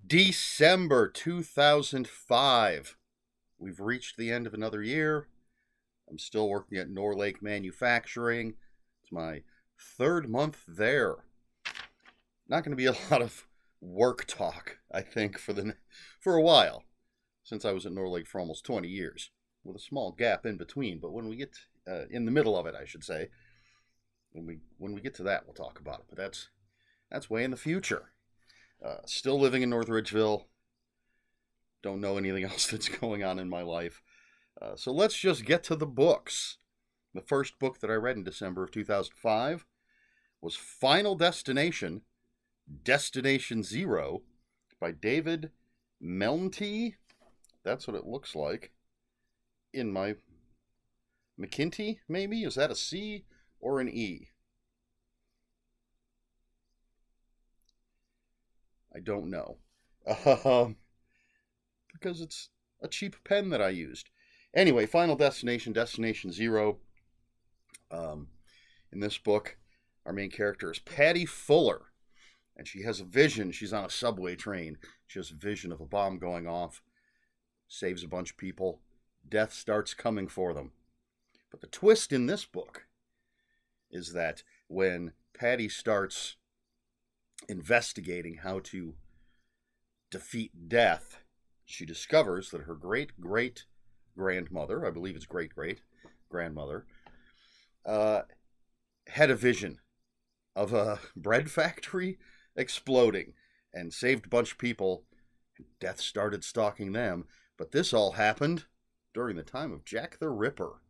December 2005. We've reached the end of another year. I'm still working at Norlake Manufacturing. It's my third month there. Not going to be a lot of work talk, I think, for a while, since I was at Norlake for almost 20 years, with a small gap in between. But when we get in the middle of it, I should say, when we get to that, we'll talk about it. But that's way in the future. Still living in North Ridgeville. Don't know anything else that's going on in my life. So let's just get to the books. The first book that I read in December of 2005 was Final Destination, Destination Zero by David Melnty. That's what it looks like. In my McKinty, maybe? Is that a C or an E? I don't know. Because it's a cheap pen that I used. Anyway, Final Destination, Destination Zero. In this book, our main character is Patty Fuller. And she has a vision. She's on a subway train. She has a vision of a bomb going off. Saves a bunch of people. Death starts coming for them. But the twist in this book is that when Patty starts investigating how to defeat death, she discovers that her great-great-grandmother, I believe it's great-great-grandmother, had a vision of a bread factory exploding and saved a bunch of people. Death started stalking them, but this all happened during the time of Jack the Ripper.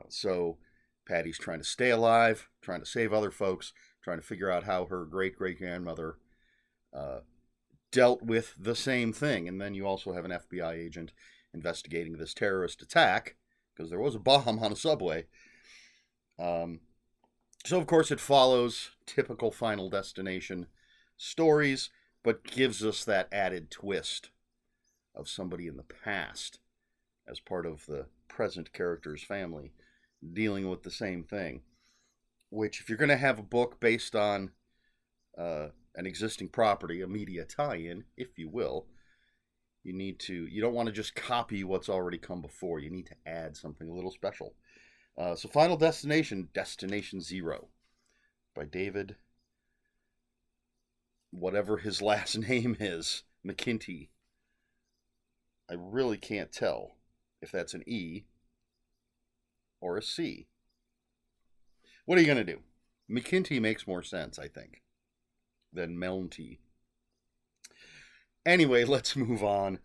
So Patty's trying to stay alive, trying to save other folks, trying to figure out how her great-great-grandmother dealt with the same thing. And then you also have an FBI agent investigating this terrorist attack, because there was a bomb on a subway. So, of course, it follows typical Final Destination stories, but gives us that added twist of somebody in the past as part of the present character's family dealing with the same thing. Which, if you're going to have a book based on an existing property, a media tie-in, if you will, you don't want to just copy what's already come before. You need to add something a little special. So Final Destination, Destination Zero by David, whatever his last name is, McKinty. I really can't tell if that's an E or a C. What are you going to do? McKinty makes more sense, I think, than Melnty. Anyway, let's move on.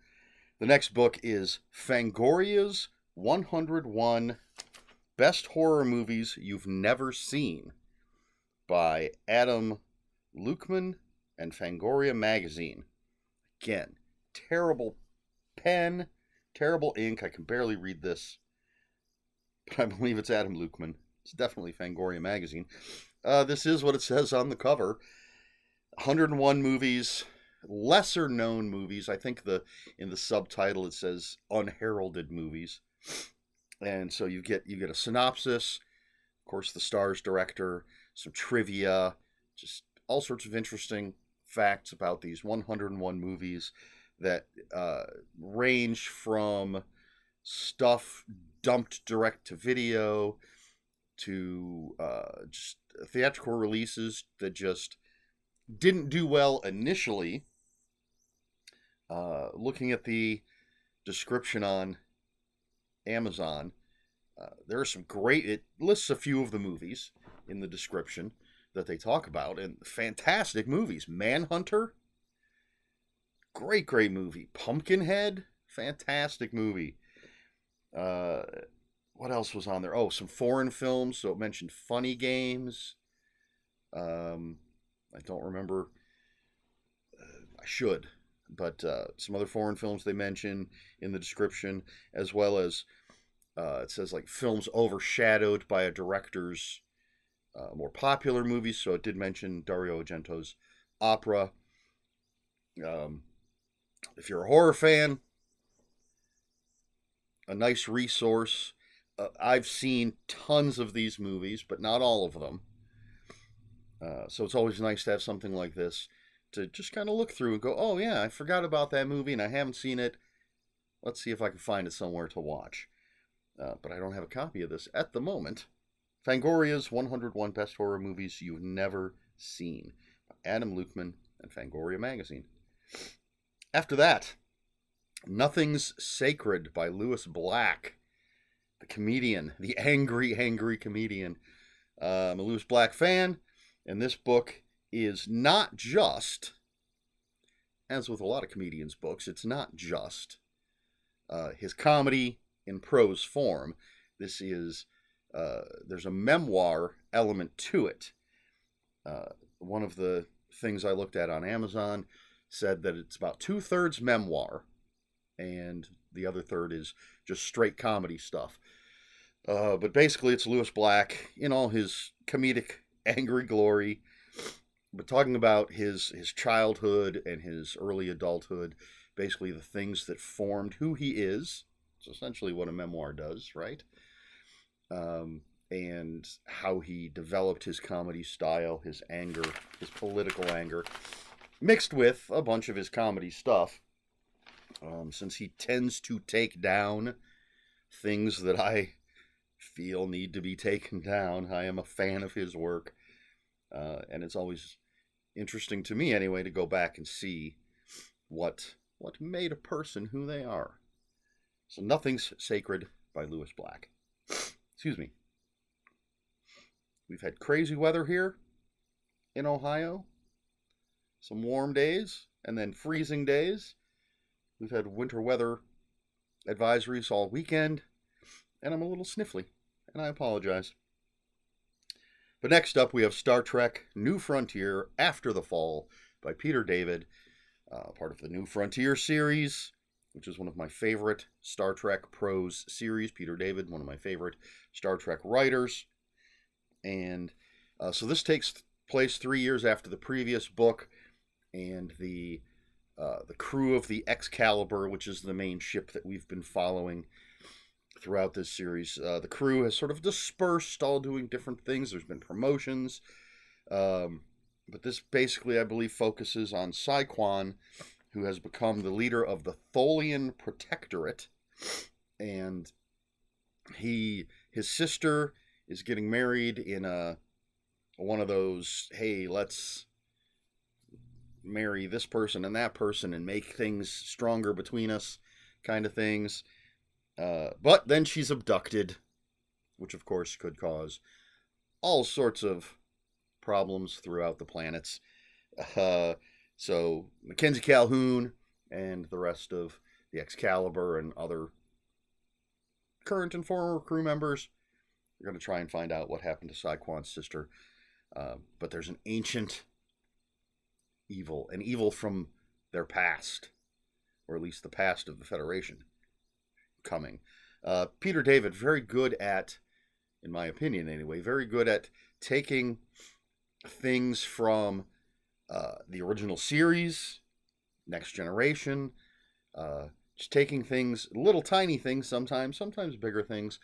The next book is Fangoria's 101 Best Horror Movies You've Never Seen by Adam Lukeman and Fangoria Magazine. Again, terrible pen, terrible ink. I can barely read this, but I believe it's Adam Lukeman. It's definitely Fangoria Magazine. This is what it says on the cover. 101 movies, lesser known movies. I think in the subtitle it says unheralded movies. And so you get a synopsis, of course the star's director, some trivia, just all sorts of interesting facts about these 101 movies that range from stuff dumped direct to video to just theatrical releases that just didn't do well initially. Looking at the description on Amazon, there are some great, it lists a few of the movies in the description that they talk about, and fantastic movies. Manhunter, great movie. Pumpkinhead, fantastic movie. What else was on there? Oh, some foreign films. So it mentioned Funny Games. I don't remember. I should. But some other foreign films they mention in the description, as well as it says like films overshadowed by a director's more popular movies. So it did mention Dario Argento's Opera. If you're a horror fan, a nice resource. I've seen tons of these movies, but not all of them. So it's always nice to have something like this to just kind of look through and go, oh yeah, I forgot about that movie and I haven't seen it. Let's see if I can find it somewhere to watch. But I don't have a copy of this at the moment. Fangoria's 101 Best Horror Movies You've Never Seen. Adam Lukeman and Fangoria Magazine. After that, Nothing's Sacred by Lewis Black. The comedian. The angry, angry comedian. I'm a Lewis Black fan. And this book is not just, as with a lot of comedians' books, it's not just his comedy in prose form. This is, there's a memoir element to it. One of the things I looked at on Amazon said that it's about 2/3 memoir, and the other third is just straight comedy stuff. But basically, it's Lewis Black in all his comedic angry glory, but talking about his childhood and his early adulthood, basically the things that formed who he is. It's essentially what a memoir does, right? And how he developed his comedy style, his anger, his political anger, mixed with a bunch of his comedy stuff. Since he tends to take down things that I feel need to be taken down, I am a fan of his work. And it's always interesting to me, anyway, to go back and see what made a person who they are. So Nothing's Sacred by Lewis Black. Excuse me. We've had crazy weather here in Ohio. Some warm days and then freezing days. We've had winter weather advisories all weekend. And I'm a little sniffly. And I apologize. But next up we have Star Trek New Frontier After the Fall by Peter David. Part of the New Frontier series, which is one of my favorite Star Trek prose series. Peter David, one of my favorite Star Trek writers. And so this takes place 3 years after the previous book, and the crew of the Excalibur, which is the main ship that we've been following throughout this series, the crew has sort of dispersed, all doing different things. There's been promotions, but this basically, I believe, focuses on Saquon, who has become the leader of the Tholian Protectorate, and his sister is getting married in one of those, hey, let's marry this person and that person and make things stronger between us kind of things. But then she's abducted, which of course could cause all sorts of problems throughout the planets. So Mackenzie Calhoun and the rest of the Excalibur and other current and former crew members are going to try and find out what happened to Saquon's sister. But there's an ancient evil, an evil from their past, or at least the past of the Federation, coming. Peter David, very good at, in my opinion anyway, very good at taking things from the original series, Next Generation, just taking things, little tiny things sometimes bigger things,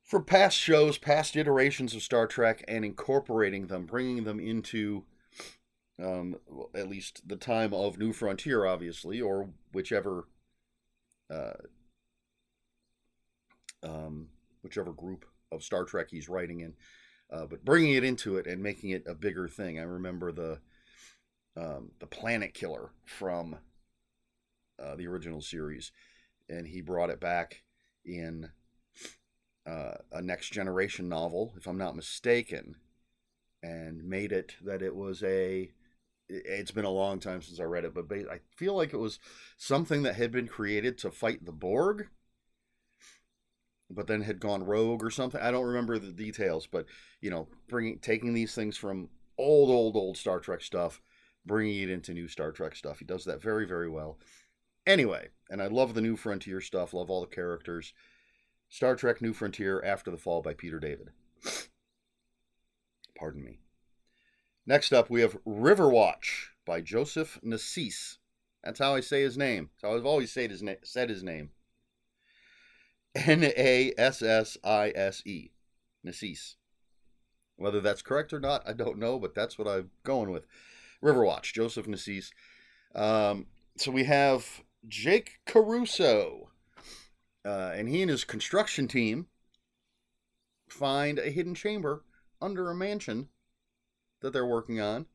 from past shows, past iterations of Star Trek, and incorporating them, bringing them into at least the time of New Frontier, obviously, or whichever group of Star Trek he's writing in, but bringing it into it and making it a bigger thing. I remember the Planet Killer from the original series, and he brought it back in a Next Generation novel, if I'm not mistaken, and made it that it was it's been a long time since I read it, but I feel like it was something that had been created to fight the Borg, but then had gone rogue or something. I don't remember the details, but taking these things from old Star Trek stuff, bringing it into new Star Trek stuff. He does that very, very well. Anyway, and I love the New Frontier stuff, love all the characters. Star Trek New Frontier After the Fall by Peter David. Pardon me. Next up, we have Riverwatch by Joseph Nassis. That's how I say his name. That's how I've always said his name. Nassise. Nassis. Whether that's correct or not, I don't know, but that's what I'm going with. Riverwatch, Joseph Nassis. So we have Jake Caruso, and he and his construction team find a hidden chamber under a mansion that they're working on.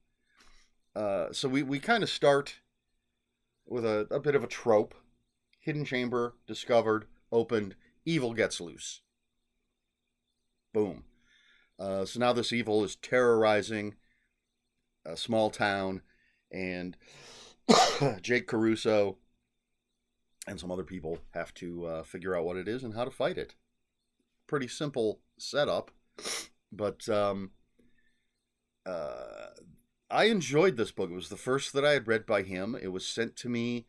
So we kind of start with a bit of a trope. Hidden chamber discovered, opened, evil gets loose. Boom. So now this evil is terrorizing a small town, and Jake Caruso and some other people have to figure out what it is and how to fight it. Pretty simple setup, but I enjoyed this book. It was the first that I had read by him. It was sent to me,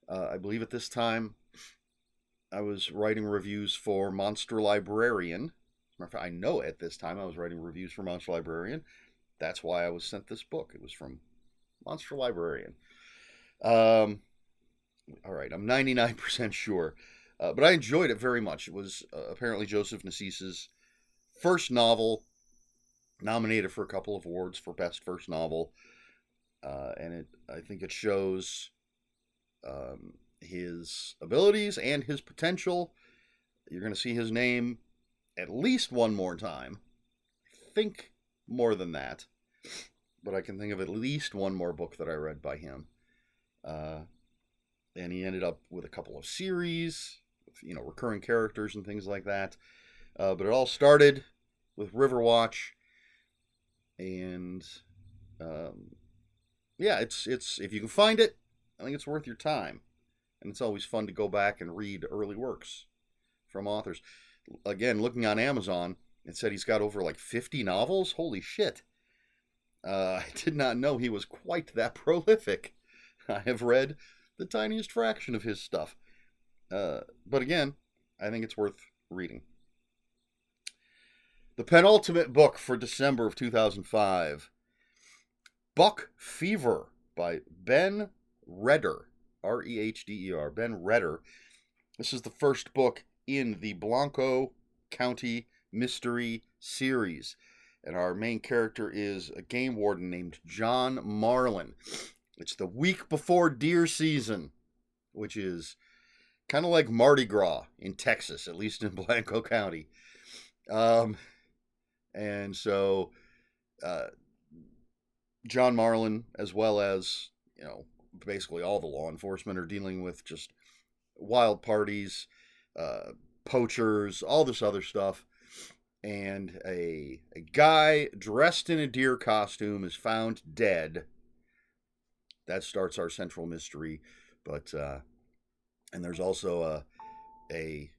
I believe at this time, I was writing reviews for Monster Librarian. I know at this time I was writing reviews for Monster Librarian. That's why I was sent this book. It was from Monster Librarian. All right, I'm 99% sure. But I enjoyed it very much. It was apparently Joseph Nassis's first novel, nominated for a couple of awards for Best First Novel. And I think it shows his abilities and his potential. You're going to see his name at least one more time. I think more than that. But I can think of at least one more book that I read by him. And he ended up with a couple of series, with, recurring characters and things like that. But it all started with Riverwatch. And yeah, it's if you can find it, I think it's worth your time. And it's always fun to go back and read early works from authors. Again, looking on Amazon, it said he's got over like 50 novels. Holy shit. I did not know he was quite that prolific. I have read the tiniest fraction of his stuff. But again, I think it's worth reading. The penultimate book for December of 2005, Buck Fever by Ben Redder, R-E-H-D-E-R, Ben Redder. This is the first book in the Blanco County Mystery series. And our main character is a game warden named John Marlin. It's the week before deer season, which is kind of like Mardi Gras in Texas, at least in Blanco County. And so John Marlin, as well as, basically all the law enforcement, are dealing with just wild parties, poachers, all this other stuff. And a guy dressed in a deer costume is found dead. That starts our central mystery. But and there's also a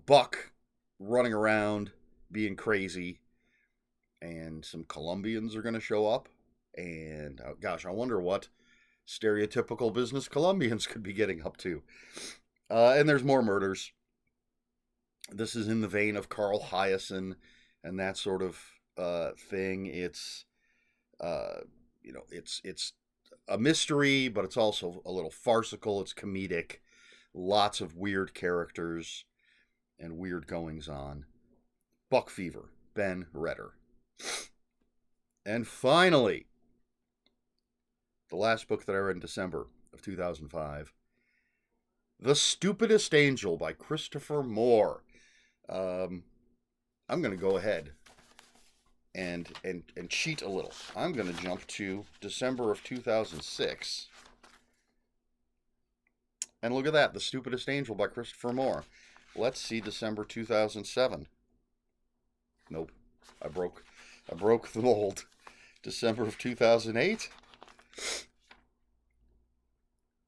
buck running around being crazy, and some Colombians are going to show up. And gosh, I wonder what stereotypical business Colombians could be getting up to. And there's more murders. This is in the vein of Carl Hyacin and that sort of thing. It's it's a mystery, but it's also a little farcical. It's comedic. Lots of weird characters and weird goings on. Buck Fever, Ben Redder. And finally, the last book that I read in December of 2005, The Stupidest Angel by Christopher Moore. I'm going to go ahead and cheat a little. I'm going to jump to December of 2006. And look at that, The Stupidest Angel by Christopher Moore. Let's see December 2007. Nope. I broke the mold. December of 2008.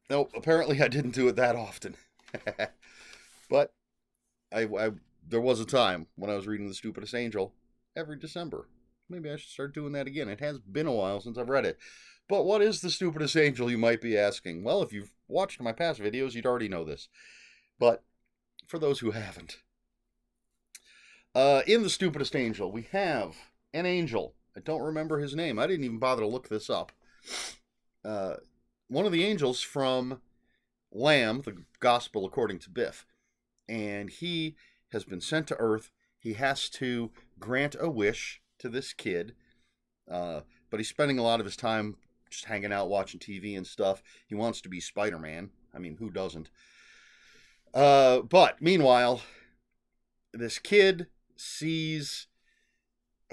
Nope, apparently I didn't do it that often. But there was a time when I was reading The Stupidest Angel every December. Maybe I should start doing that again. It has been a while since I've read it. But what is The Stupidest Angel, you might be asking? Well, if you've watched my past videos, you'd already know this. But for those who haven't, in The Stupidest Angel, we have an angel. I don't remember his name. I didn't even bother to look this up. One of the angels from Lamb, the Gospel According to Biff. And he has been sent to Earth. He has to grant a wish to this kid. But he's spending a lot of his time just hanging out watching TV and stuff. He wants to be Spider-Man. I mean, who doesn't? But meanwhile, this kid sees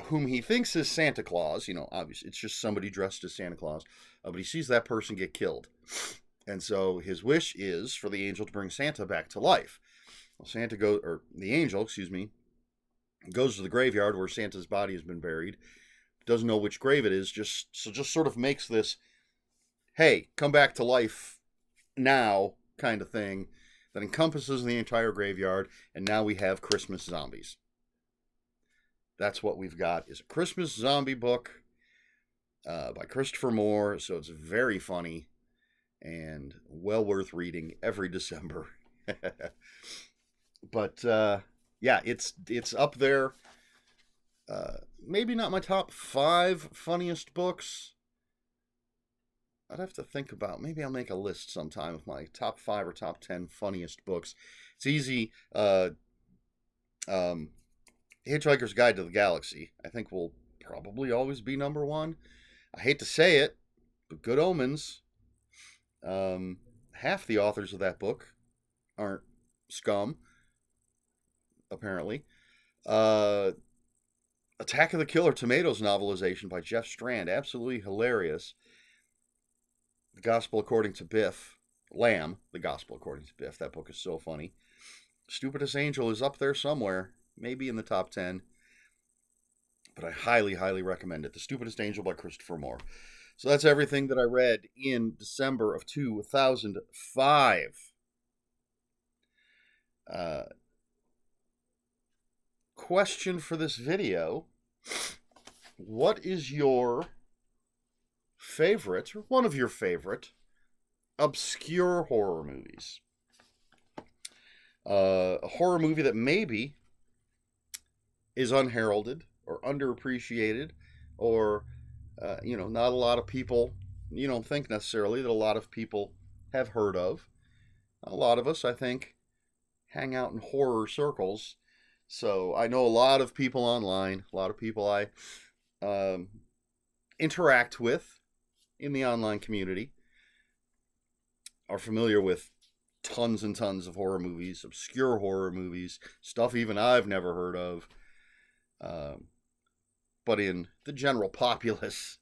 whom he thinks is Santa Claus. Obviously, it's just somebody dressed as Santa Claus. But he sees that person get killed. And so his wish is for the angel to bring Santa back to life. Well, the angel, goes to the graveyard where Santa's body has been buried. Doesn't know which grave it is, just sort of makes this, hey, come back to life now kind of thing that encompasses the entire graveyard, and now we have Christmas zombies. That's what we've got, is a Christmas zombie book by Christopher Moore, so it's very funny and well worth reading every December. But yeah, it's up there. Maybe not my top 5 funniest books. I'd have to think about. Maybe I'll make a list sometime of my top 5 or top 10 funniest books. It's easy. Hitchhiker's Guide to the Galaxy, I think, will probably always be number 1. I hate to say it, but Good Omens. Half the authors of that book aren't scum, apparently. Attack of the Killer Tomatoes novelization by Jeff Strand, absolutely hilarious. The Gospel According to Biff. Lamb, The Gospel According to Biff. That book is so funny. Stupidest Angel is up there somewhere, maybe in the top 10. But I highly, highly recommend it. The Stupidest Angel by Christopher Moore. So that's everything that I read in December of 2005. Question for this video. What is your favorite, or one of your favorite, obscure horror movies? A horror movie that maybe is unheralded or underappreciated, or not a lot of people, you don't think necessarily that a lot of people have heard of. A lot of us, I think, hang out in horror circles. So I know a lot of people online, a lot of people I interact with in the online community are familiar with tons and tons of horror movies, obscure horror movies, stuff even I've never heard of. But in the general populace,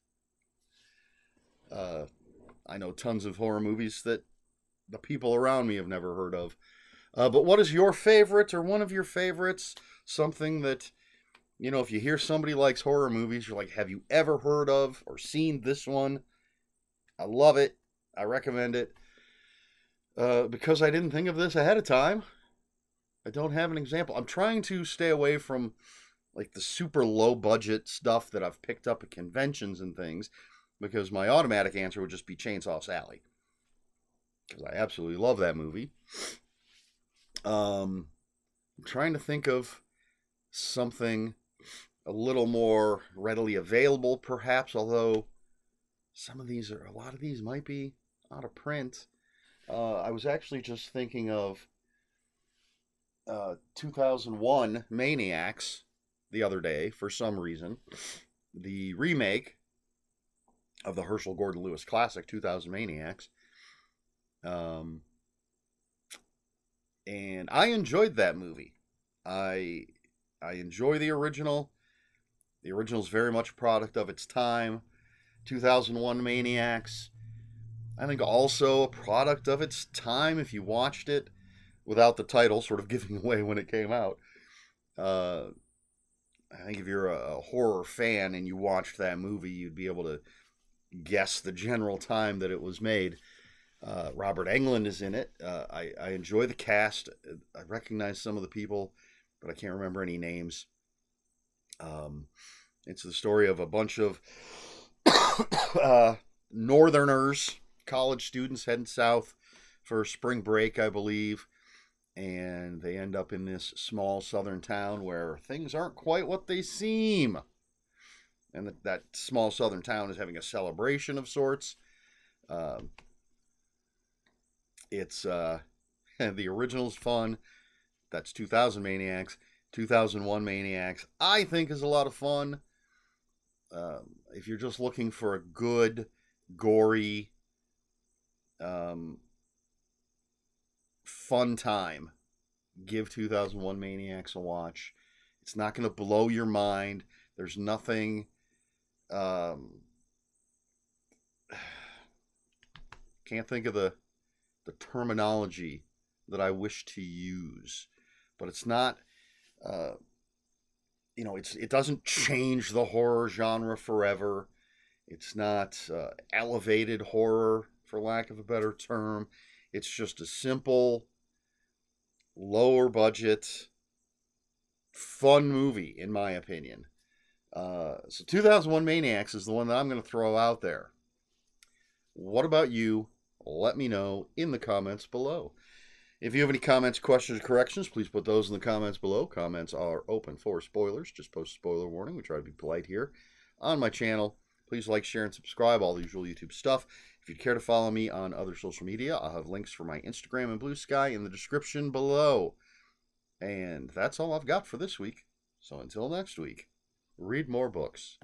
I know tons of horror movies that the people around me have never heard of. But what is your favorite, or one of your favorites? Something that, if you hear somebody likes horror movies, you're like, have you ever heard of or seen this one? I love it. I recommend it. Because I didn't think of this ahead of time, I don't have an example. I'm trying to stay away from like the super low budget stuff that I've picked up at conventions and things, because my automatic answer would just be Chainsaw Sally, because I absolutely love that movie. I'm trying to think of something a little more readily available, perhaps, although a lot of these might be out of print. I was actually just thinking of 2001 Maniacs the other day, for some reason. The remake of the Herschel Gordon Lewis classic, 2000 Maniacs. And I enjoyed that movie. I enjoy the original. The original is very much a product of its time. 2001 Maniacs, I think, also a product of its time if you watched it without the title sort of giving away when it came out. I think if you're a horror fan and you watched that movie, you'd be able to guess the general time that it was made. Robert Englund is in it. I enjoy the cast. I recognize some of the people, but I can't remember any names. It's the story of a bunch of Northerners, college students heading south for spring break, I believe. And they end up in this small southern town where things aren't quite what they seem. And that small southern town is having a celebration of sorts. It's the original's fun. That's 2000 Maniacs. 2001 Maniacs, I think, is a lot of fun. If you're just looking for a good gory, fun time, give 2001 Maniacs a watch. It's not going to blow your mind. There's nothing. Can't think of the terminology that I wish to use, but it's not. It doesn't change the horror genre forever. It's not elevated horror, for lack of a better term. It's just a simple, lower budget, fun movie, in my opinion. So 2001 Maniacs is the one that I'm going to throw out there. What about you? Let me know in the comments below. If you have any comments, questions, or corrections, please put those in the comments below. Comments are open for spoilers. Just post spoiler warning. We try to be polite here on my channel. Please like, share, and subscribe. All the usual YouTube stuff. If you'd care to follow me on other social media, I'll have links for my Instagram and Bluesky in the description below. And that's all I've got for this week. So until next week, read more books.